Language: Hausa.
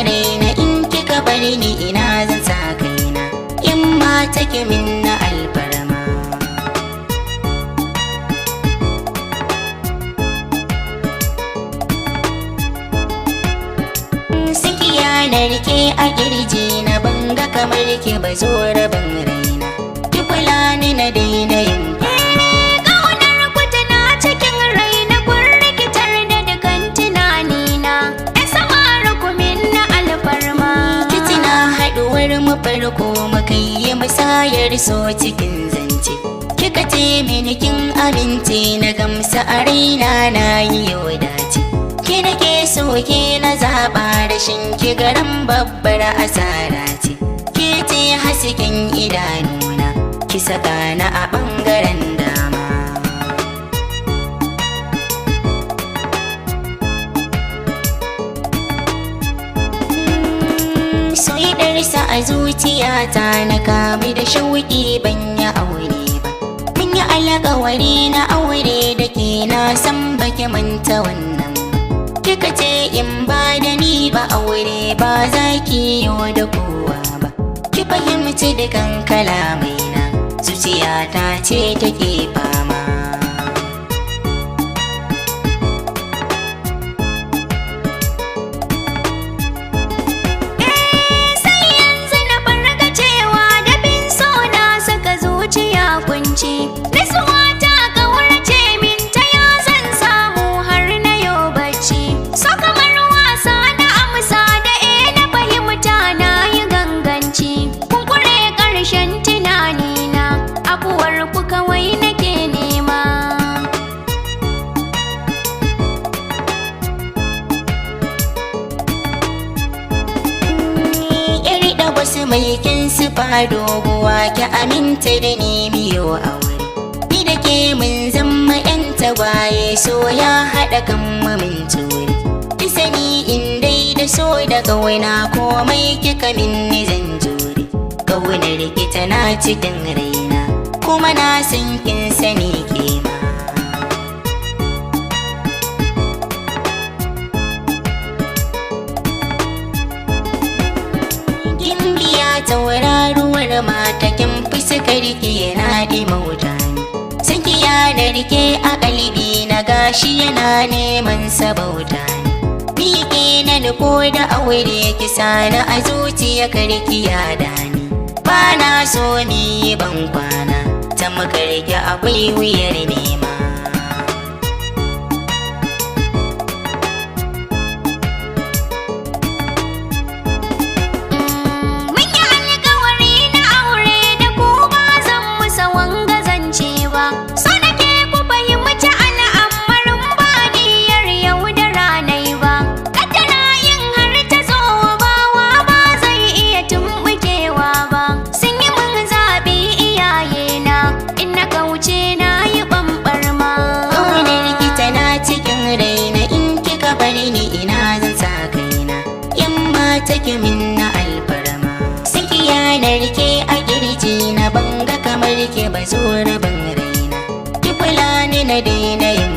raina in kika bar ni ina zan sa kaina in ma take min na alfarma. Saki yanar ke a kirji na banga kamar ke ba zo rabin raina ki kula ni na daina yin mu farko muka yi musayar so cikin zance kika ce mini kin amince na gamsa a raina na yi dace ki nake so ke na zaɓa rashin ki garan babbar asara ce ke ce hasken idanuna ki saka na a ɓangaren dama. Soyayyarsa a zuciyata na kamu da shauƙi ban yi aure ba. Mun yi alƙawari na aure da ke na san baki manta wannan ba. Kika ce in ba da ni ba aure ba za ki yi da kowa ba. Ki fahimci dukan kalamaina zuciyata ce take fama. Nasuwa ta kaurace min ta ya zan samu har na yo bacci. So kamar wasa na amsa da na fahimta na yi ganganci. Kun kure ƙarshen tunanina afuwar ku kawai nake nema. Yarda wasu mai kin sifa doguwa ki aminta da ni miyo aure. Ni da ke mun zama 'yan tagwaye so ya haɗa kan min turi. Ki sani in dai da so da ƙauna komai kika min ni zan jure. Ƙaunar ki tana cikin raina kuma na san kin sani ke ma. Tauraruwar mata kin fi sukar ki yana dimauta ni. Sanki yanar ke a ƙalbi na gashi yana neman sabauta ni. Ni ke na nufo da aure ki sani a zuciya karki yada ni. Ba na so mi yi ban kwana ta makarki akwai wuyar nema. Take min na alfarma saki yanar ke a kirji na banga kamar ke ba zo rabin raina ki kula ni na daina yin